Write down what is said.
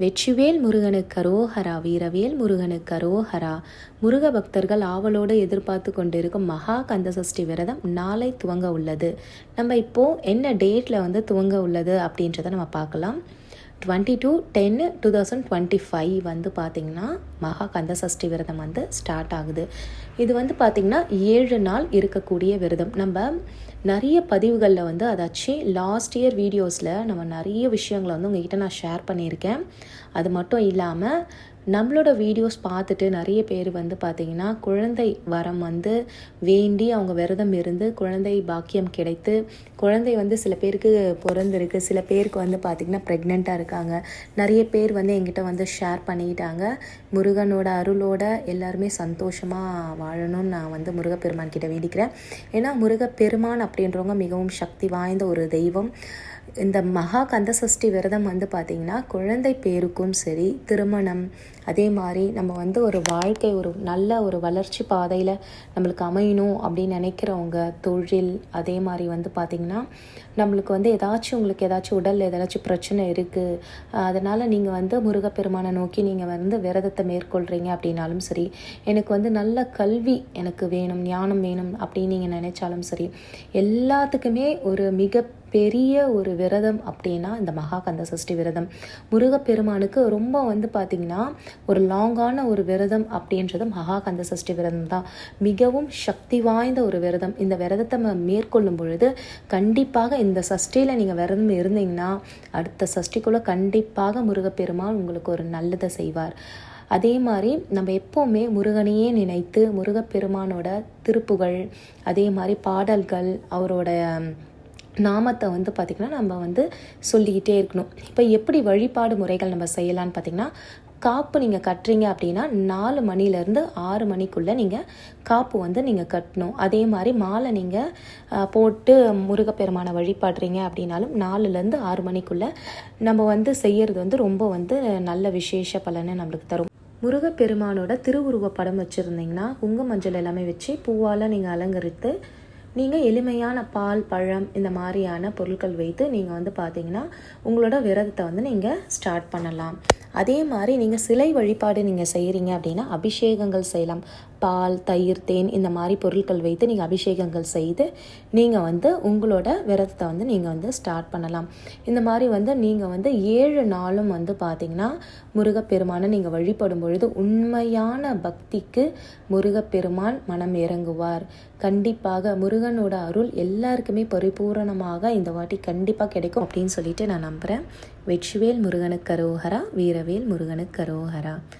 வெற்றிவேல் முருகனுக்கு அரோஹரா, வீரவேல் முருகனுக்கு அரோஹரா. முருக பக்தர்கள் ஆவலோடு எதிர்பார்த்து கொண்டிருக்கும் மகா கந்தசஷ்டி விரதம் நாளை துவங்க உள்ளது. நம்ம இப்போது என்ன டேட்டில் துவங்க உள்ளது அப்படின்றத நம்ம பார்க்கலாம். 22/10/2025 பார்த்திங்கன்னா மகா கந்தசஷ்டி விரதம் ஸ்டார்ட் ஆகுது. இது பார்த்திங்கன்னா 7 நாள் இருக்கக்கூடிய விரதம். நம்ம நிறைய பதிவுகளில் அதாச்சும் லாஸ்ட் இயர் வீடியோஸில் நம்ம நிறைய விஷயங்களை உங்ககிட்ட நான் ஷேர் பண்ணியிருக்கேன். அது மட்டும் இல்லாமல் நம்மளோட வீடியோஸ் பார்த்துட்டு நிறைய பேர் பார்த்திங்கன்னா குழந்தை வரம் வேண்டி அவங்க விரதம் இருந்து குழந்தை பாக்கியம் கிடைத்து குழந்தை சில பேருக்கு பிறந்திருக்கு, சில பேருக்கு பார்த்திங்கன்னா ப்ரெக்னெண்ட்டாக இருக்காங்க. நிறைய பேர் எங்கிட்ட ஷேர் பண்ணிக்கிட்டாங்க. முருகனோட அருளோட எல்லாருமே சந்தோஷமாக வாழணும்னு நான் முருகப்பெருமான் கிட்ட வேண்டிக்கிறேன். ஏன்னா முருகப்பெருமான் அப்படின்றவங்க மிகவும் சக்தி வாய்ந்த ஒரு தெய்வம். இந்த மகா கந்தசஷ்டி விரதம் பார்த்திங்கன்னா குழந்தை பேருக்கும் சரி, திருமணம், அதே மாதிரி நம்ம ஒரு வாழ்க்கை ஒரு நல்ல ஒரு வளர்ச்சி பாதையில் நம்மளுக்கு அமையணும் அப்படின்னு நினைக்கிறவங்க, தொழில், அதே மாதிரி பார்த்திங்கன்னா நம்மளுக்கு உங்களுக்கு ஏதாச்சும் உடலில் ஏதாச்சும் பிரச்சனை இருக்குது, அதனால் நீங்கள் முருகப்பெருமானை நோக்கி நீங்கள் விரதத்தை மேற்கொள்கிறீங்க அப்படின்னாலும் சரி, எனக்கு நல்ல கல்வி எனக்கு வேணும், ஞானம் வேணும் அப்படின்னு நீங்கள் நினைச்சாலும் சரி, எல்லாத்துக்குமே ஒரு மிக பெரிய ஒரு விரதம் அப்படின்னா இந்த மகா கந்தசஷ்டி விரதம். முருகப்பெருமானுக்கு ரொம்ப பார்த்திங்கன்னா ஒரு லாங்கான ஒரு விரதம் அப்படின்றது மகா கந்தசஷ்டி விரதம் தான். மிகவும் சக்தி வாய்ந்த ஒரு விரதம். இந்த விரதத்தை மேற்கொள்ளும் பொழுது கண்டிப்பாக இந்த சஷ்டியில் நீங்கள் விரதம் இருந்தீங்கன்னா அடுத்த சஷ்டிக்குள்ளே கண்டிப்பாக முருகப்பெருமான் உங்களுக்கு ஒரு நல்லதை செய்வார். அதே மாதிரி நம்ம எப்போவுமே முருகனையே நினைத்து முருகப்பெருமானோட திருப்புகள், அதே மாதிரி பாடல்கள், அவரோட நாமத்தை பார்த்திங்கன்னா நம்ம சொல்லிக்கிட்டே இருக்கணும். இப்போ எப்படி வழிபாடு முறைகள் நம்ம செய்யலான்னு பார்த்திங்கன்னா, காப்பு நீங்கள் கட்டுறீங்க அப்படின்னா 4 மணிலேருந்து 6 மணிக்குள்ளே நீங்கள் காப்பு நீங்கள் கட்டணும். அதே மாதிரி மாலை நீங்கள் போட்டு முருகப்பெருமானை வழிபாடுறீங்க அப்படின்னாலும் 4லேருந்து 6 மணிக்குள்ளே நம்ம செய்கிறது ரொம்ப நல்ல விசேஷ பலனை நம்மளுக்கு தரும். முருகப்பெருமானோட திருவுருவ படம் வச்சுருந்தீங்கன்னா குங்கும மஞ்சள் எல்லாமே வச்சு பூவால் நீங்கள் அலங்கரித்து நீங்கள் எளிமையான பால், பழம் இந்த மாதிரியான பொருட்கள் வைத்து நீங்கள் பார்த்தீங்கன்னா உங்களோட விரதத்தை நீங்கள் ஸ்டார்ட் பண்ணலாம். அதே மாதிரி நீங்கள் சிலை வழிபாடு நீங்கள் செய்கிறீங்க அப்படின்னா அபிஷேகங்கள் செய்யலாம். பால், தயிர், தேன் இந்த மாதிரி பொருட்கள் வைத்து நீங்கள் அபிஷேகங்கள் செய்து நீங்கள் உங்களோட விரதத்தை நீங்கள் ஸ்டார்ட் பண்ணலாம். இந்த மாதிரி நீங்கள் 7 நாளும் பார்த்திங்கன்னா முருகப்பெருமானை நீங்கள் வழிபடும் பொழுது உண்மையான பக்திக்கு முருகப்பெருமான் மனம் இறங்குவார். கண்டிப்பாக முருகனோட அருள் எல்லாருக்குமே பரிபூரணமாக இந்த வாட்டி கண்டிப்பாக கிடைக்கும் அப்படின்னு சொல்லிட்டு நான் நம்புகிறேன். வெற்றிவேல் முருகனுக்கு அரோஹரா, வீரவேல் முருகனுக்கு அரோஹரா.